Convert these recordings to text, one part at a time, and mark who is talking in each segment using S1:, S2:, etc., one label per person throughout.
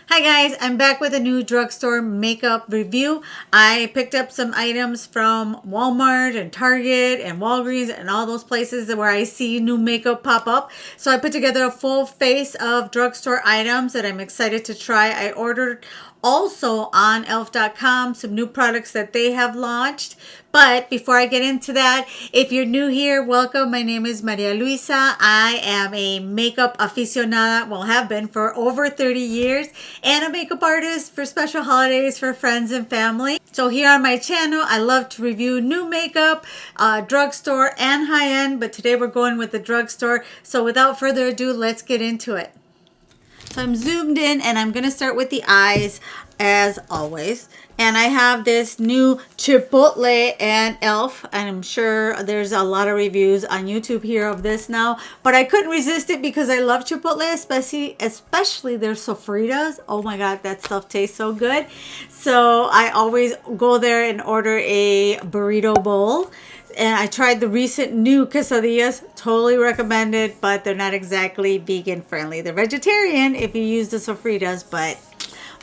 S1: Hi guys, I'm back with a new drugstore makeup review. I picked up some items from Walmart and Target and Walgreens and all those places where I see new makeup pop up. So I put together a full face of drugstore items that I'm excited to try. I ordered also on e.l.f.com some new products that they have launched. But before I get into that, if you're new here, welcome. My name is Maria Luisa. I am a makeup aficionada, well, have been for over 30 years, and a makeup artist for special holidays for friends and family. So here on my channel, I love to review new makeup, drugstore, and high-end, but today we're going with the drugstore. So without further ado, let's get into it. So I'm zoomed in and I'm going to start with the eyes as always. And I have this new Chipotle and e.l.f. And I'm sure there's a lot of reviews on YouTube here of this now. But I couldn't resist it because I love Chipotle, especially their sofritas. Oh my God, that stuff tastes so good. So I always go there and order a burrito bowl. And I tried the recent new quesadillas, totally recommended, but they're not exactly vegan friendly. They're vegetarian if you use the sofritas, but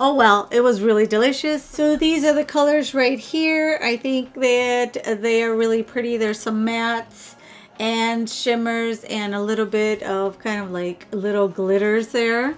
S1: oh well, it was really delicious. So these are the colors right here. I think that they are really pretty. There's some mattes and shimmers and a little bit of kind of like little glitters there.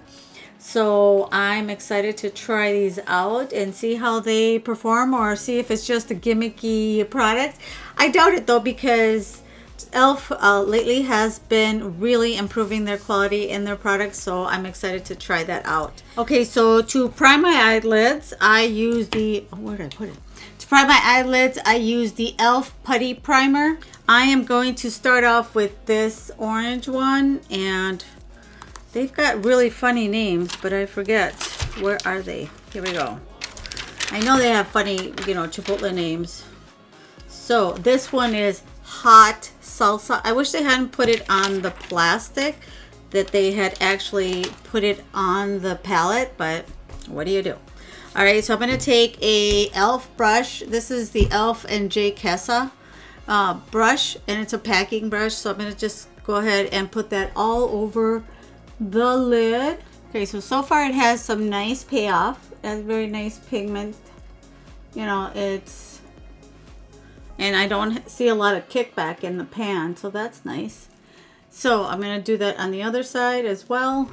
S1: So I'm excited to try these out and see how they perform, or see if it's just a gimmicky product. I doubt it though, because e.l.f. Lately has been really improving their quality in their products, so I'm excited to try that out. Okay, so to prime my eyelids, I use the, where did I put it? To prime my eyelids, I use the e.l.f. Putty Primer. I am going to start off with this orange one, and they've got really funny names, but I forget. Where are they? Here we go. I know they have funny, Chipotle names. So this one is Hot Salsa. I wish they hadn't put it on the plastic, that they had actually put it on the palette, but what do you do? All right, so I'm going to take a e.l.f. brush. This is the e.l.f. and J. Kessa brush, and it's a packing brush. So I'm going to just go ahead and put that all over the lid. Okay, so far it has some nice payoff. It has very nice pigment. And I don't see a lot of kickback in the pan, so that's nice. So I'm going to do that on the other side as well.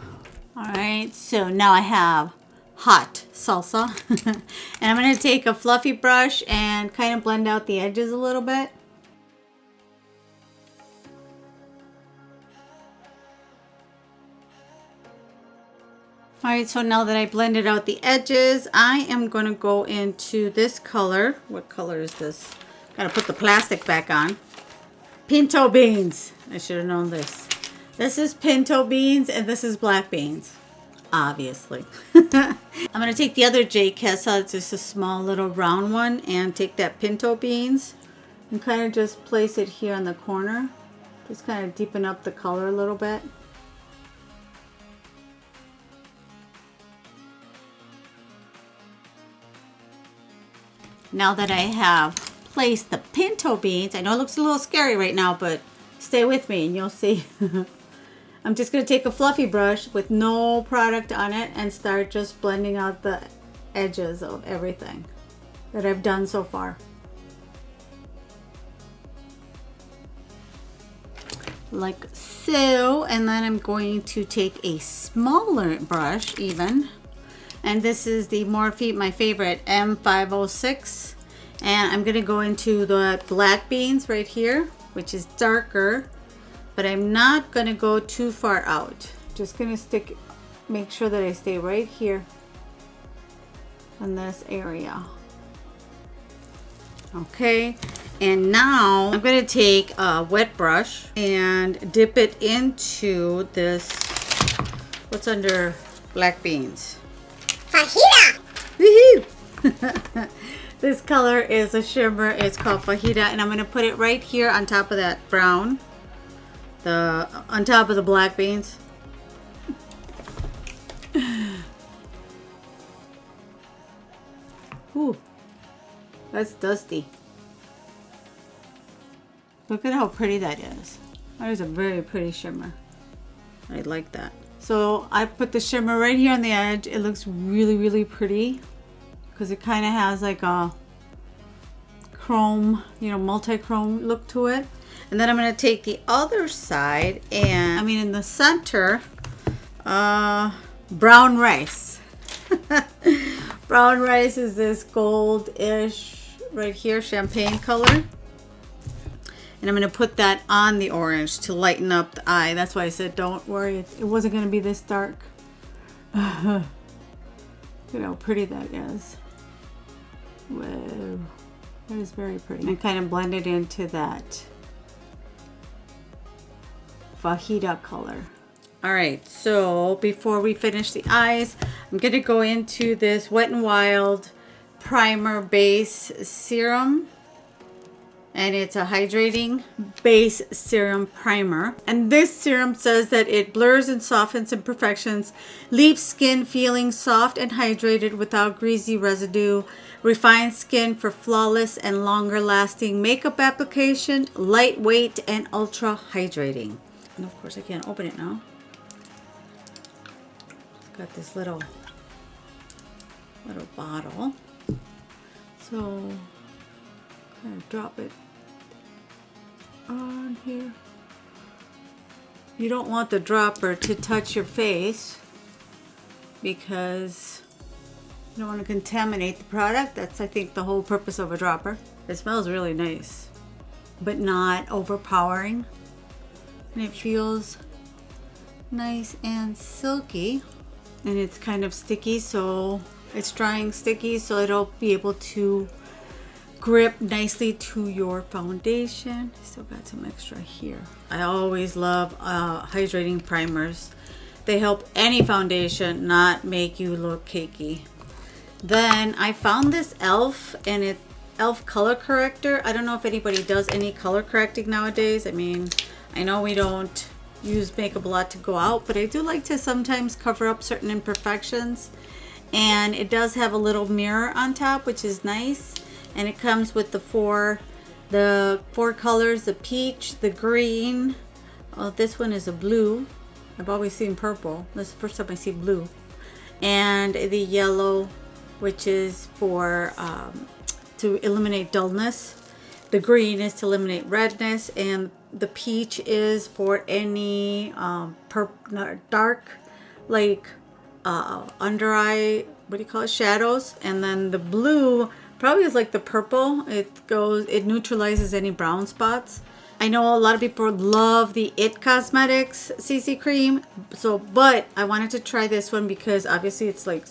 S1: All right, so now I have hot salsa. And I'm going to take a fluffy brush and kind of blend out the edges a little bit. All right, so now that I blended out the edges, I am going to go into this color. What color is this? Got to put the plastic back on. Pinto beans. I should have known this. This is pinto beans and this is black beans, obviously. I'm going to take the other J. Kessa, it's just a small little round one, and take that pinto beans and kind of just place it here on the corner. Just kind of deepen up the color a little bit. Now that I have placed the pinto beans, I know it looks a little scary right now, but stay with me and you'll see. I'm just going to take a fluffy brush with no product on it and start just blending out the edges of everything that I've done so far. Like so. And then I'm going to take a smaller brush even. And this is the Morphe, my favorite, M506. And I'm going to go into the black beans right here, which is darker. But I'm not going to go too far out. Just going to make sure that I stay right here in this area. Okay. And now I'm going to take a wet brush and dip it into this, what's under black beans?
S2: Fajita!
S1: Woohoo! This color is a shimmer. It's called Fajita, and I'm going to put it right here on top of that brown, on top of the black beans. Ooh, that's dusty. Look at how pretty that is. That is a very pretty shimmer. I like that. So I put the shimmer right here on the edge. It looks really, really pretty because it kind of has like a chrome, you know, multi-chrome look to it. And then I'm going to take the other side and, I mean, in the center, brown rice. Brown rice is this gold-ish right here, champagne color. And I'm going to put that on the orange to lighten up the eye. That's why I said don't worry, it wasn't going to be this dark. Look at how pretty that is. Whoa, that is very pretty. And kind of blend it into that fajita color. All right, so before we finish the eyes, I'm going to go into this Wet n Wild Primer Base Serum. And it's a hydrating base serum primer. And this serum says that it blurs and softens imperfections, leaves skin feeling soft and hydrated without greasy residue, refines skin for flawless and longer lasting makeup application, lightweight and ultra hydrating. And of course I can't open it now. It's got this little bottle. So kind of drop it on here. You don't want the dropper to touch your face because you don't want to contaminate the product. That's, I think, the whole purpose of a dropper. It smells really nice, but not overpowering. And it feels nice and silky. And it's kind of sticky, so it's drying sticky, so it'll be able to grip nicely to your foundation. Still got some extra here. I always love hydrating primers. They help any foundation not make you look cakey. Then I found this e.l.f. and it's e.l.f. color corrector. I don't know if anybody does any color correcting nowadays. I mean, I know we don't use makeup a lot to go out, but I do like to sometimes cover up certain imperfections. And it does have a little mirror on top, which is nice. And it comes with the four colors: the peach, the green. Oh, this one is a blue. I've always seen purple. This is the first time I see blue. And the yellow, which is for to eliminate dullness. The green is to eliminate redness, and the peach is for any dark, like under eye, what do you call it, shadows. And then the blue probably is like the purple. It neutralizes any brown spots. I know a lot of people love the It Cosmetics CC cream, but I wanted to try this one because obviously it's like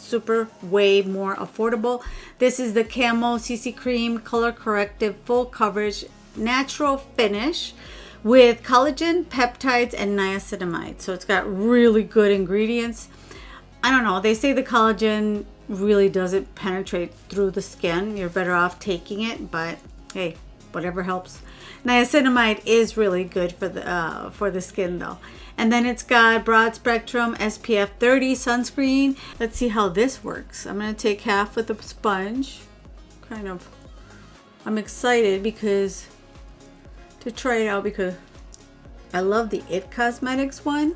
S1: way more affordable. This is the Camo CC cream color corrective full coverage natural finish with collagen, peptides, and niacinamide. So it's got really good ingredients. I don't know, they say the collagen really doesn't penetrate through the skin. You're better off taking it, but hey, whatever helps. Niacinamide is really good for the skin though. And then it's got broad spectrum SPF 30 sunscreen. Let's see how this works. I'm going to take half with a sponge. I'm excited to try it out because I love the It Cosmetics one,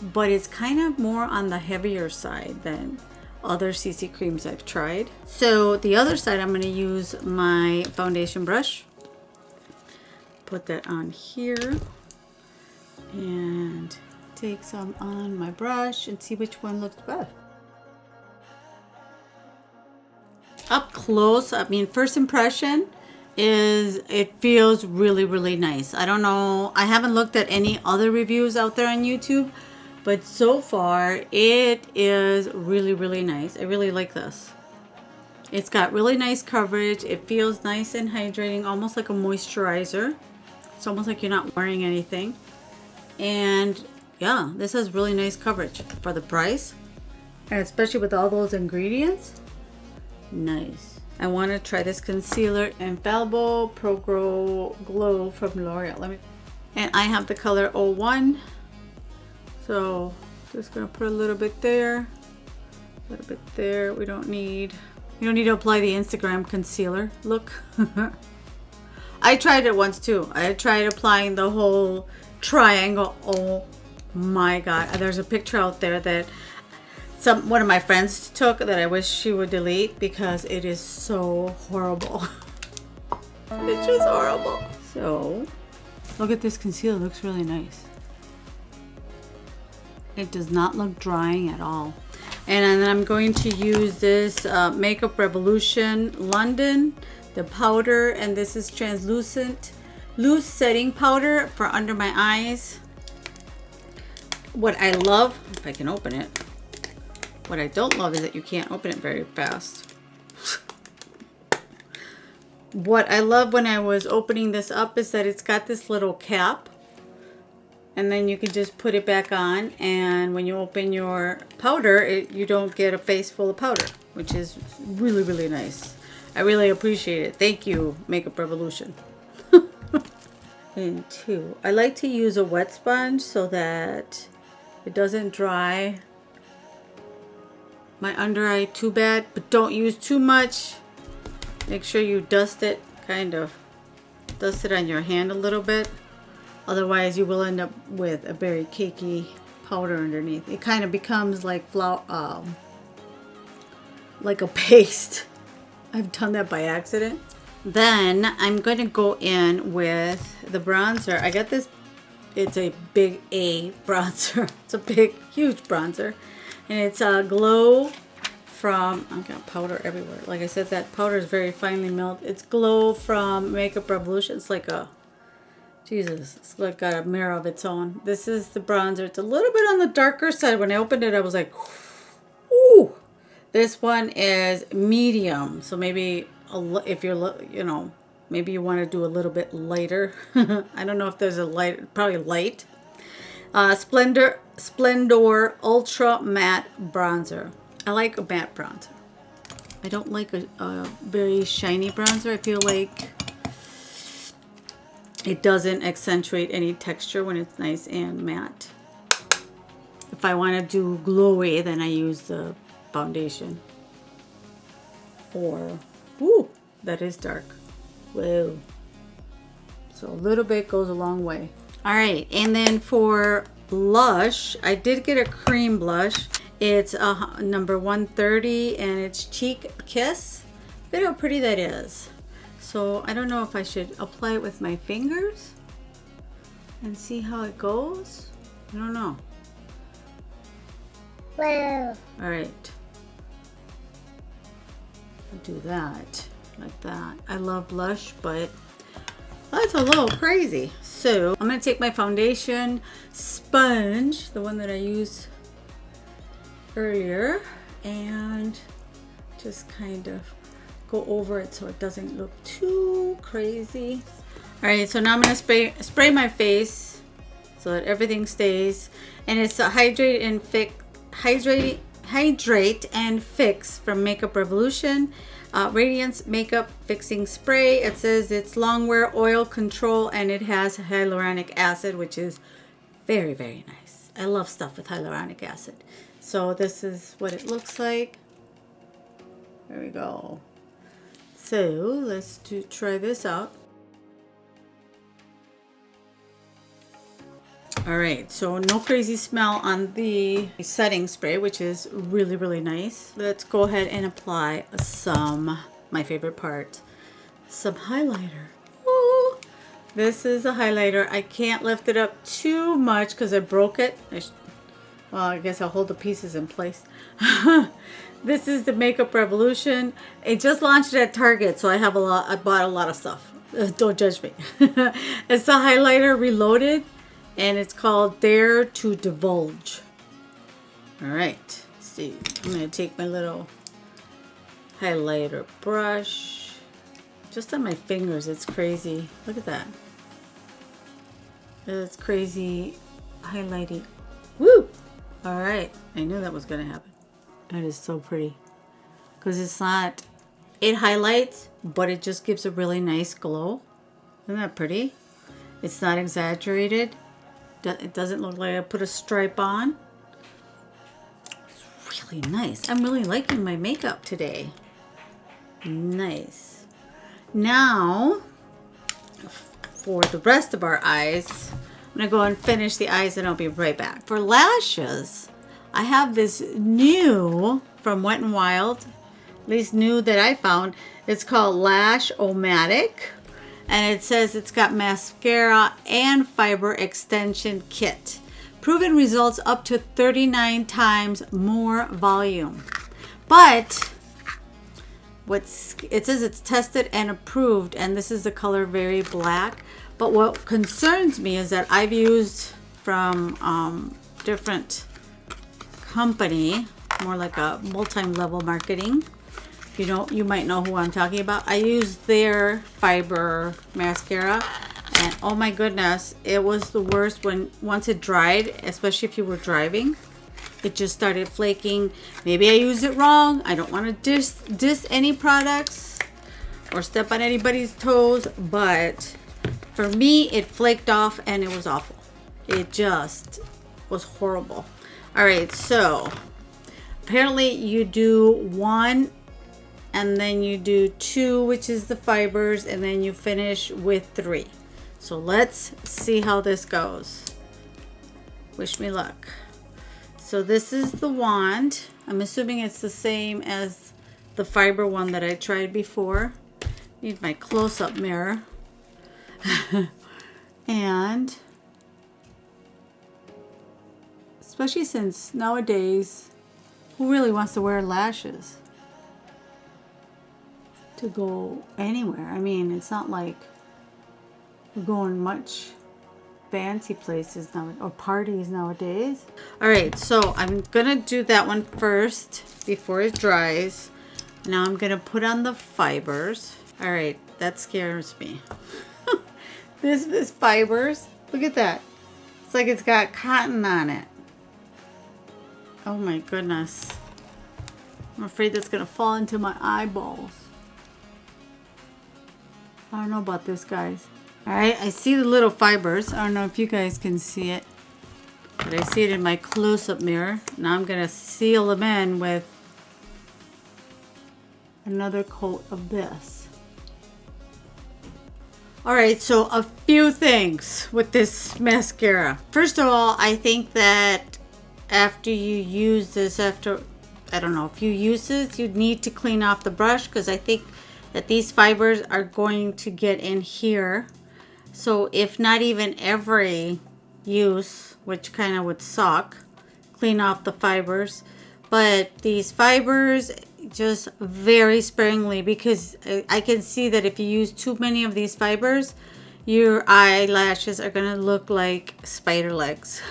S1: but it's kind of more on the heavier side than other CC creams I've tried. So the other side, I'm going to use my foundation brush. Put that on here and take some on my brush and see which one looks best. Up close, I mean, first impression is it feels really, really nice. I don't know, I haven't looked at any other reviews out there on YouTube, but so far it is really, really nice. I really like this. It's got really nice coverage. It feels nice and hydrating, almost like a moisturizer. It's almost like you're not wearing anything. And yeah, this has really nice coverage for the price. And especially with all those ingredients. Nice. I want to try this concealer, Infallible Pro Glow from L'Oreal. And I have the color 01. So just gonna put a little bit there, a little bit there. You don't need to apply the Instagram concealer look. I tried it once too. I tried applying the whole triangle. Oh my God. There's a picture out there that one of my friends took that I wish she would delete because it is so horrible. It's just horrible. So, look at this concealer. It looks really nice. It does not look drying at all. And then I'm going to use this Makeup Revolution London, the powder, and this is translucent loose setting powder for under my eyes. What I love, if I can open it, what I don't love is that you can't open it very fast. What I love when I was opening this up is that it's got this little cap, and then you can just put it back on, and when you open your powder, you don't get a face full of powder, which is really, really nice. I really appreciate it. Thank you, Makeup Revolution. And two, I like to use a wet sponge so that it doesn't dry my under eye too bad, but don't use too much. Make sure you dust it, kind of dust it on your hand a little bit. Otherwise, you will end up with a very cakey powder underneath. It kind of becomes like flour, like a paste. I've done that by accident. Then I'm going to go in with the bronzer. I got this, it's a big A bronzer. It's a big, huge bronzer. And it's a Glow from, I've got powder everywhere. Like I said, that powder is very finely milled. It's Glow from Makeup Revolution. It's like a, Jesus, it's like got a mirror of its own. This is the bronzer. It's a little bit on the darker side. When I opened it, I was like, ooh. This one is medium. So maybe if you're, you know, maybe you want to do a little bit lighter. I don't know if there's a light, probably light. Splendor Ultra Matte Bronzer. I like a matte bronzer. I don't like a very shiny bronzer. I feel like it doesn't accentuate any texture when it's nice and matte. If I want to do glowy, then I use the foundation. Or, ooh, that is dark. Whoa. So a little bit goes a long way. All right, and then for blush, I did get a cream blush. It's number 130, and it's Cheek Kiss. Look at how pretty that is. So I don't know if I should apply it with my fingers and see how it goes. I don't know.
S2: Wow.
S1: All right. I'll do that like that. I love blush, but that's a little crazy. So I'm going to take my foundation sponge, the one that I used earlier, and just kind of go over it so it doesn't look too crazy. All right, so now I'm going to spray my face so that everything stays. And it's a hydrate and fix from Makeup Revolution. Radiance Makeup Fixing Spray. It says it's long wear oil control, and it has hyaluronic acid, which is very, very nice. I love stuff with hyaluronic acid. So this is what it looks like. There we go. So let's try this out. All right, so no crazy smell on the setting spray, which is really, really nice. Let's go ahead and apply some, my favorite part, some highlighter. Ooh. This is a highlighter. I can't lift it up too much because I broke it. Well, I guess I'll hold the pieces in place. This is the Makeup Revolution. It just launched at Target, so I have a lot. I bought a lot of stuff. Don't judge me. It's the highlighter Reloaded, and it's called Dare to Divulge. All right, let's see. I'm gonna take my little highlighter brush, just on my fingers. It's crazy. Look at that. It's crazy highlighting. Woo! All right, I knew that was gonna happen. That is so pretty, because it's not, it highlights, but it just gives a really nice glow. Isn't that pretty? It's not exaggerated. It doesn't look like I put a stripe on. It's really nice. I'm really liking my makeup today. Nice. Now, for the rest of our eyes, I'm gonna go and finish the eyes and I'll be right back. For lashes, I have this new from Wet n Wild, at least new that I found. It's called Lash-O-Matic, and it says it's got mascara and fiber extension kit. Proven results up to 39 times more volume. But it says it's tested and approved, and this is the color Very Black. But what concerns me is that I've used from different company, more like a multi-level marketing. You might know who I'm talking about. I used their fiber mascara, and oh my goodness, it was the worst once it dried, especially if you were driving. It just started flaking. Maybe I used it wrong. I don't want to diss any products or step on anybody's toes, but for me, it flaked off and it was awful. It just was horrible. All right, so apparently you do 1 and then you do 2, which is the fibers, and then you finish with 3. So let's see how this goes. Wish me luck. So this is the wand. I'm assuming it's the same as the fiber one that I tried before. Need my close-up mirror. And especially since nowadays, who really wants to wear lashes to go anywhere? I mean, it's not like we're going much fancy places now or parties nowadays. All right, so I'm gonna do that one first before it dries. Now I'm gonna put on the fibers. All right, that scares me. This is fibers. Look at that. It's like it's got cotton on it. Oh my goodness. I'm afraid that's gonna fall into my eyeballs. I don't know about this, guys. All right, I see the little fibers. I don't know if you guys can see it, but I see it in my close-up mirror. Now I'm gonna seal them in with another coat of this. All right, so a few things with this mascara. First of all, I think that after you use this, I don't know, a few uses, you need to clean off the brush, because I think that these fibers are going to get in here. So if not even every use, which kind of would suck, clean off the fibers. But these fibers, just very sparingly, because I can see that if you use too many of these fibers, your eyelashes are going to look like spider legs.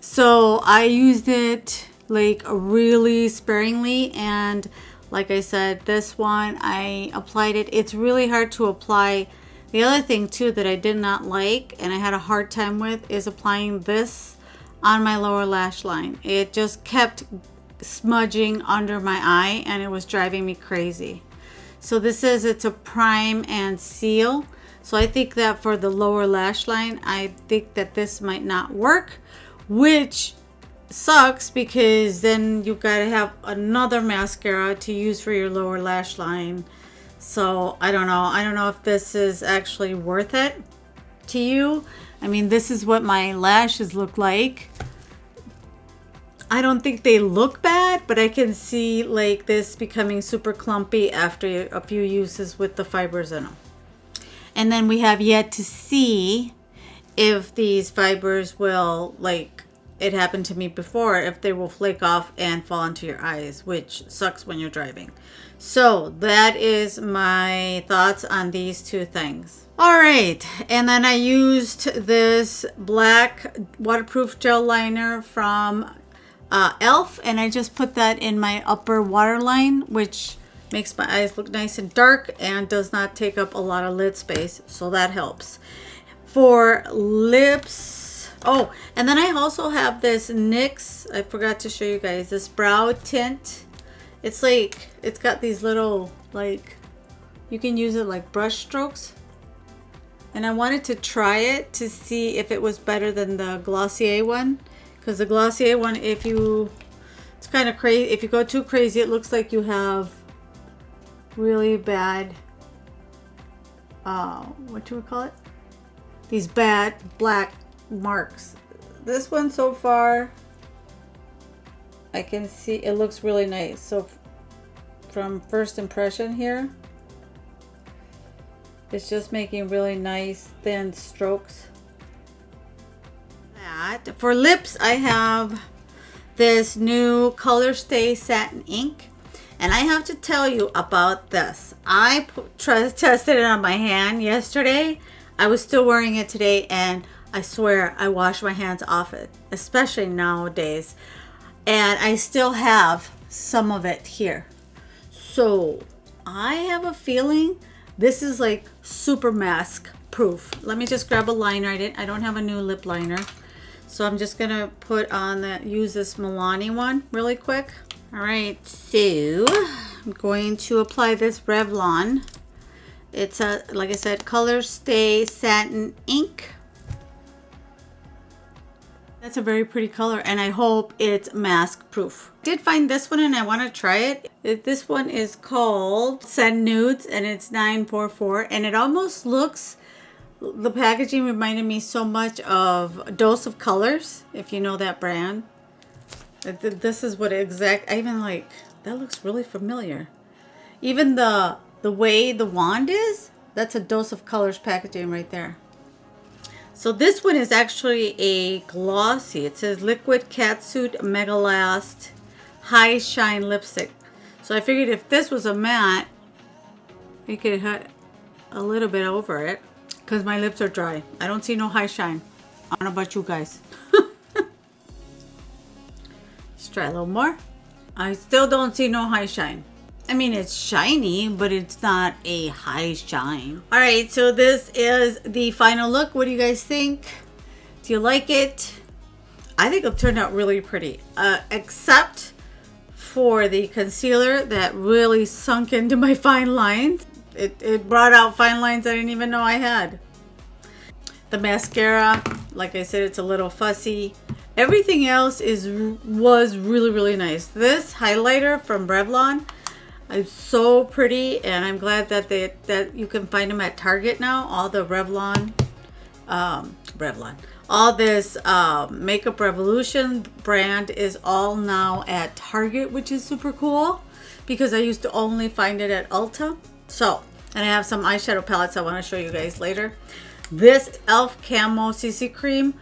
S1: So I used it like really sparingly, and like I said, this one, I applied it. It's really hard to apply. The other thing too that I did not like and I had a hard time with is applying this on my lower lash line. It just kept smudging under my eye and it was driving me crazy. So this says it's a prime and seal. So I think that for the lower lash line, I think that this might not work, which sucks because then you've got to have another mascara to use for your lower lash line. So I don't know. I don't know if this is actually worth it to you. I mean, this is what my lashes look like. I don't think they look bad, but I can see like this becoming super clumpy after a few uses with the fibers in them. And then we have yet to see if these fibers will, like it happened to me before, if they will flake off and fall into your eyes, which sucks when you're driving. So that is my thoughts on these two things. All right, and then I used this black waterproof gel liner from e.l.f. and I just put that in my upper waterline, which makes my eyes look nice and dark and does not take up a lot of lid space, so that helps. For lips, oh, and then I also have this NYX, I forgot to show you guys, this brow tint. It's like, it's got these little, like, you can use it like brush strokes. And I wanted to try it to see if it was better than the Glossier one. Because the Glossier one, it's kind of crazy. If you go too crazy, it looks like you have really bad, what do we call it? these bad black marks. This one so far, I can see it looks really nice. So from first impression here, it's just making really nice thin strokes. For lips, I have this new Color Stay Satin Ink. And I have to tell you about this. I tested it on my hand yesterday. I was still wearing it today, and I swear I wash my hands off it, especially nowadays. And I still have some of it here. So I have a feeling this is like super mask proof. Let me just grab a liner. I don't have a new lip liner. So I'm just gonna use this Milani one really quick. All right, so I'm going to apply this Revlon. It's a, like I said, Color Stay Satin Ink. That's a very pretty color, and I hope it's mask proof. I did find this one and I want to try it. This one is called Send Nudes, and it's 944, and it almost looks, the packaging reminded me so much of Dose of Colors, if you know that brand. This is what I even like, that looks really familiar. Even the way the wand is, that's a Dose of Colors packaging right there. So this one is actually a glossy. It says Liquid Catsuit Mega Last High Shine Lipstick. So I figured if this was a matte, you could hit a little bit over it, because my lips are dry. I don't see no high shine. I don't know about you guys. Let's try a little more. I still don't see no high shine. I mean, it's shiny, but it's not a high shine. All right, so this is the final look. What do you guys think? Do you like it? I think it turned out really pretty, except for the concealer that really sunk into my fine lines. It brought out fine lines I didn't even know I had. The mascara, like I said, it's a little fussy. Everything else was really, really nice. This highlighter from Revlon, it's so pretty, and I'm glad that you can find them at Target now. All the Revlon, all this Makeup Revolution brand is all now at Target, which is super cool because I used to only find it at Ulta. So, and I have some eyeshadow palettes I want to show you guys later. This e.l.f. Camo CC Cream,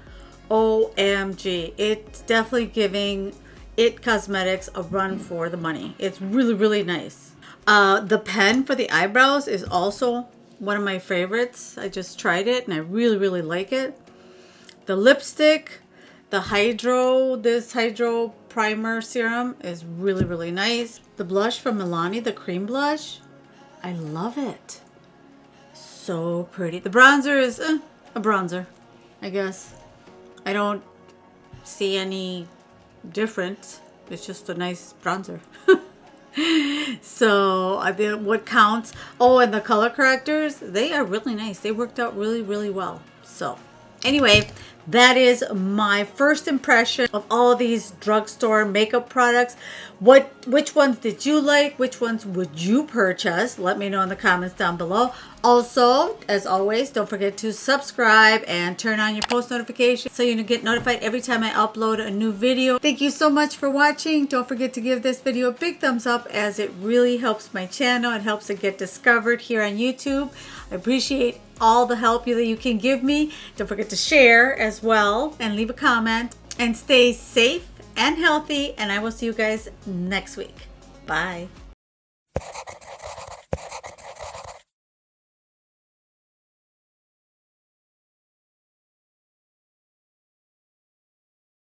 S1: OMG, it's definitely giving IT Cosmetics a run for the money. It's really, really nice. The pen for the eyebrows is also one of my favorites. I just tried it and I really, really like it. The lipstick, this Hydro Primer Serum is really, really nice. The blush from Milani, the cream blush, I love it. So pretty. The bronzer is a bronzer, I guess. I don't see any difference. It's just a nice bronzer. So I think what counts. Oh, and the color correctors, they are really nice. They worked out really, really well. So anyway, that is my first impression of all of these drugstore makeup products. Which ones did you like? Which ones would you purchase? Let me know in the comments down below. Also, as always, don't forget to subscribe and turn on your post notifications so you get notified every time I upload a new video. Thank you so much for watching. Don't forget to give this video a big thumbs up, as it really helps my channel. It helps it get discovered here on YouTube. I appreciate all the help that you can give me. Don't forget to share as well and leave a comment, and stay safe and healthy, and I will see you guys next week. Bye.